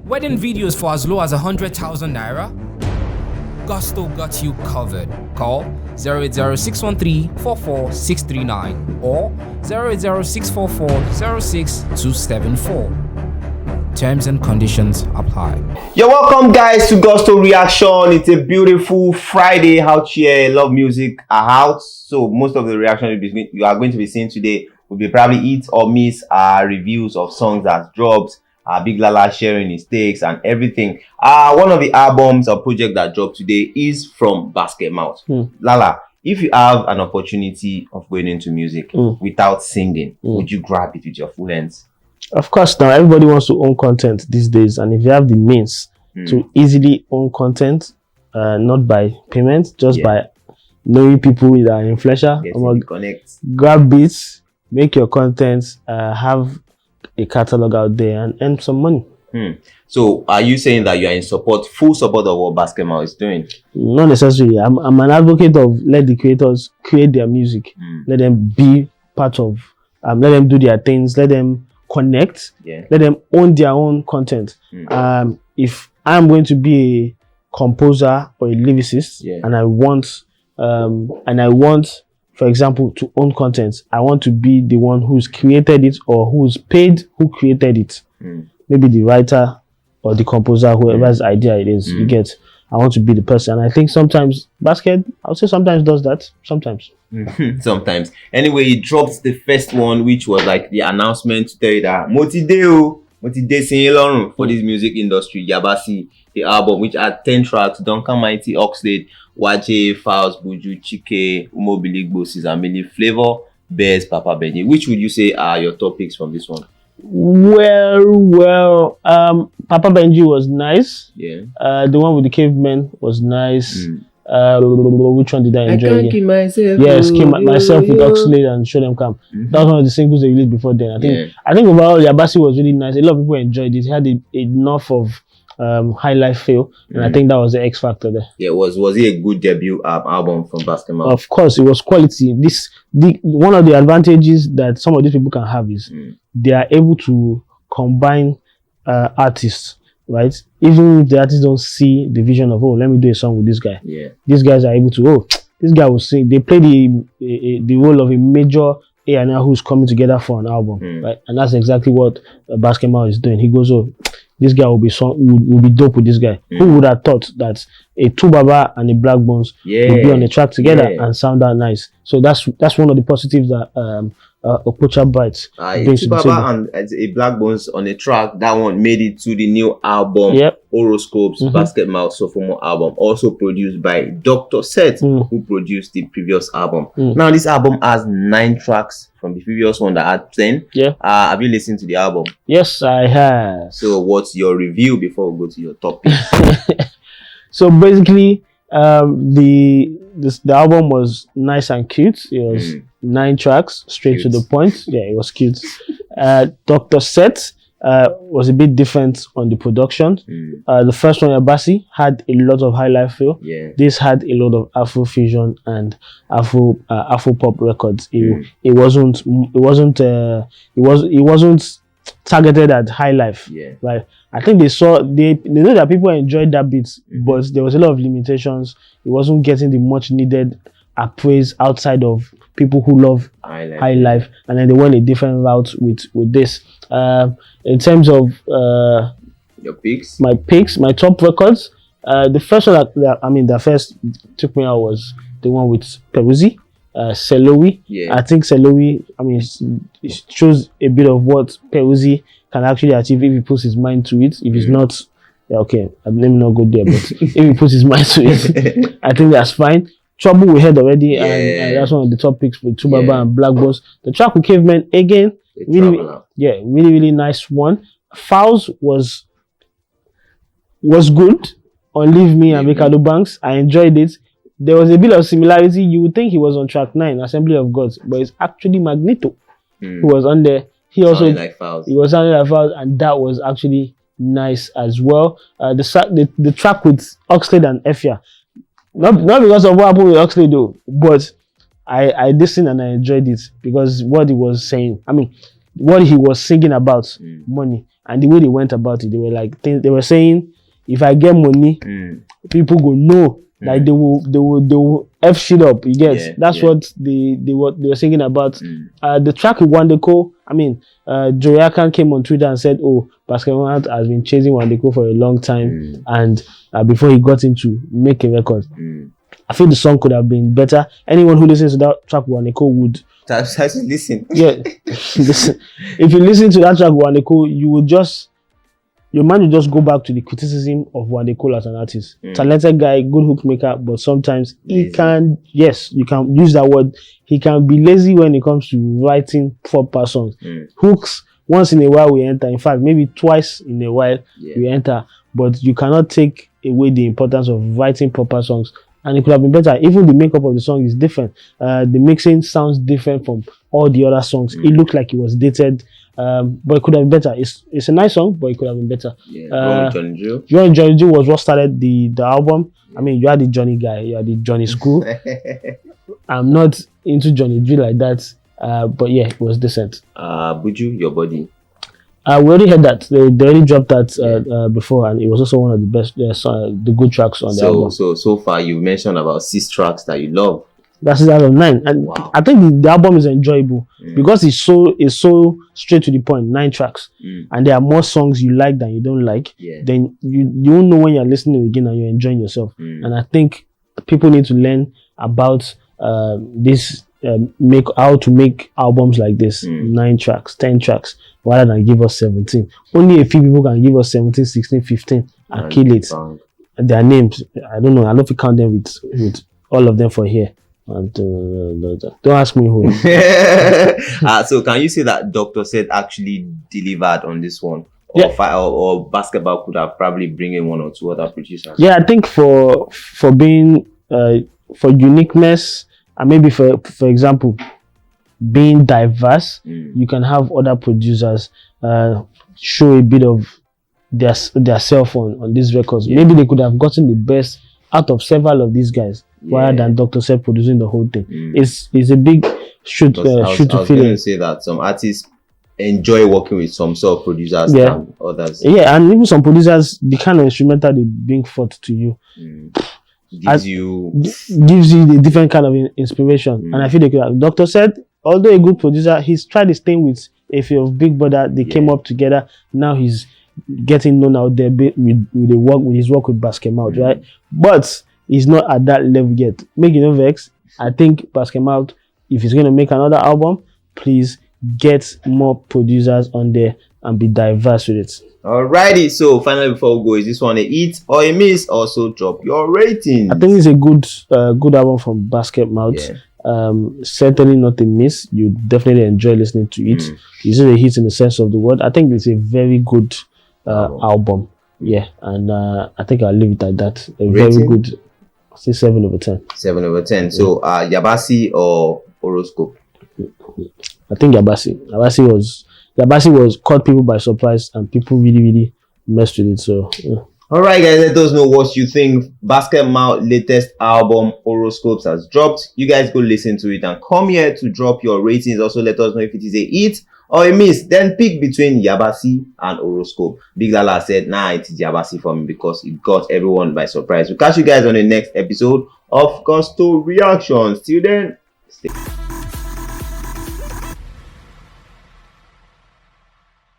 Wedding videos for as low as 100,000 naira? Gusto got you covered. Call 080-613-44639 or 080-644-06274. Terms and conditions apply. You're welcome, guys, to Gusto Reaction. It's a beautiful Friday out here. Love music are out. So most of the reaction you are going to be seeing today will be probably hit or miss reviews of songs that dropped. Big Lala sharing his takes and everything. One of the albums or project that dropped today is from BasketMouth. Lala, if you have an opportunity of going into music without singing, would you grab it with your full hands? Of course, now everybody wants to own content these days, and if you have the means to easily own content, not by payment, just by knowing people that are influential, connect, grab beats, make your content, have a catalog out there and earn some money. So are you saying that you are in full support of what BasketMouth is doing? Not necessarily. I'm an advocate of let the creators create their music, let them be part of, let them do their things, let them connect, let them own their own content. If I'm going to be a composer or a lyricist and I want for example, to own content, I want to be the one who's created it or who's paid who created it. Maybe the writer or the composer, whoever's idea it is, you get. I want to be the person. And I think sometimes I would say sometimes does that. Sometimes. Sometimes. Anyway, he dropped the first one, which was like the announcement to tell you that Motide for this music industry. Yabasi, the album, which had 10 tracks: Duncan Mighty, Oxlade, Waje, Files, Buju, Chike, Umobili, Bosses, Amili, Flavor, Bears, Papa Benji. Which would you say are your topics from this one? Well, Papa Benji was nice. The one with the cavemen was nice. Which one did I enjoy? I can't keep myself. Yes, keep myself with Oxlade and Show Them Come. That was one of the singles they released before then. I think overall Yabasi was really nice. A lot of people enjoyed it. It had enough of high life feel, and I think that was the X factor there. Was it a good debut album from BasketMouth? Of course, it was quality. One of the advantages that some of these people can have is they are able to combine artists, right? Even if the artists don't see the vision of, let me do a song with this guy. These guys are able to, this guy will sing. They play the role of a major A&R who's coming together for an album, right? And that's exactly what BasketMouth is doing. He goes, this guy will be dope with this guy. Who would have thought that a Tubaba and a Black Bones would be on a track together and sound out nice? So that's one of the positives that Okocha Bites brings to the table. And a Black Bones on a track, that one made it to the new album, Horoscopes, BasketMouth Sophomore album, also produced by Dr. Seth, who produced the previous album. Now this album has 9 tracks from the previous one that had 10. Have you listened to the album? Yes, I have. So what's your review before we go to your topic? So basically, the album was nice and cute. It was 9 tracks, straight to the point. It was cute. Dr. Seth was a bit different on the production. The first one, Yabasi, had a lot of high life feel. This had a lot of Afro fusion and Afro pop records. It wasn't targeted at high life. Right? I think they know that people enjoyed that beat, but there was a lot of limitations. It wasn't getting the much needed appraise outside of people who love high life, and then they went a different route with this. In terms of your picks, my top records, the first one that first took me out was the one with Peruzzi, Selowi. I think Selowi, it shows a bit of what Peruzzi can actually achieve if he puts his mind to it. If he's not, let me not go there, but if he puts his mind to it, I think that's fine. Trouble we heard already, and that's one of the top picks with Tubaba and Black Bones. The track with Cavemen again, really nice one. Fouls was good on Leave Me and Ricardo Banks. I enjoyed it. There was a bit of similarity. You would think he was on track 9, Assembly of Gods, but it's actually Magneto who was on there. He was sounding like Fouls, and that was actually nice as well. The track with Oxlade and Efia, not because of what happened with Oxlade though, but I listened and I enjoyed it because what he was saying. what he was singing about, money, and the way they went about it, they were like, they were saying, if I get money, people go know. Like they will F shit up. You get that's what they were singing about. The track with Wandeko, I mean, Joyakan came on Twitter and said, "Oh, BasketMouth has been chasing Wandeko for a long time, and before he got him to make a record." I feel the song could have been better. Anyone who listens to that track with Wandeko would listen. Yeah, listen. If you listen to that track with Wandeko, you will just. Your mind will just go back to the criticism of Wandeko as an artist. Talented guy, good hook maker, but sometimes he can, yes, you can use that word, he can be lazy when it comes to writing proper songs. Hooks, once in a while we enter. In fact, maybe twice in a while we enter. But you cannot take away the importance of writing proper songs. And it could have been better. Even the makeup of the song is different. The mixing sounds different from all the other songs. It looked like it was dated. But it could have been better. It's a nice song, but it could have been better. Johnny Drill was what started the album. I mean, you are the Johnny guy, you are the Johnny school. I'm not into Johnny Drill like that. But yeah, it was decent. Buju, your body. We already heard that. They already dropped that before, and it was also one of the best, the good tracks on the album. So far, you mentioned about 6 tracks that you love. That's 6 out of 9, and I think the album is enjoyable because it's so straight to the point. 9 tracks, and there are more songs you like than you don't like. Then you won't know when you're listening again and you're enjoying yourself. And I think people need to learn about this. How to make albums like this, 9 tracks, 10 tracks, rather than give us 17. Only a few people can give us 17, 16, 15 and kill it. And their names, I don't know. I don't know if you count them with all of them for here. And don't ask me who. So can you say that Dr. Said actually delivered on this one? Or Basketball could have probably bring in 1 or 2 other producers? Yeah, I think for being for uniqueness, and maybe for example, being diverse, you can have other producers show a bit of their self on these records. Maybe they could have gotten the best out of several of these guys, rather than Dr. Seth producing the whole thing. It's a big shoot to fill in. I was going to say that some artists enjoy working with some sort of producers than others. Yeah, and even some producers, the kind of instrumental they bring forth to you gives you the different kind of inspiration. And I feel they could have. Dr. Seth, although a good producer, he's tried his thing with a few of Big Brother. They came up together. Now he's getting known out there with his work with BasketMouth, right? But he's not at that level yet. Make no vex. I think BasketMouth, if he's going to make another album, please get more producers on there and be diverse with it. Alrighty, so finally before we go, is this one a hit or a miss? Also drop your ratings. I think it's a good album from BasketMouth. Certainly not a miss. You definitely enjoy listening to it. It's a hit in the sense of the word. I think it's a very good album. Yeah, and I think I'll leave it at that. Very good. I'll say 7 over 10. 7 over 10. So Yabasi or Horoscope? I think Yabasi. Yabasi was caught people by surprise, and people really messed with it. So Alright guys, let us know what you think. BasketMouth latest album Horoscopes has dropped. You guys go listen to it and come here to drop your ratings. Also let us know if it is a hit or a miss. Then pick between Yabasi and Horoscope. Big Lala said, nah, it is Yabasi for me because it got everyone by surprise. We'll catch you guys on the next episode of Gusto Reactions. Till then, stay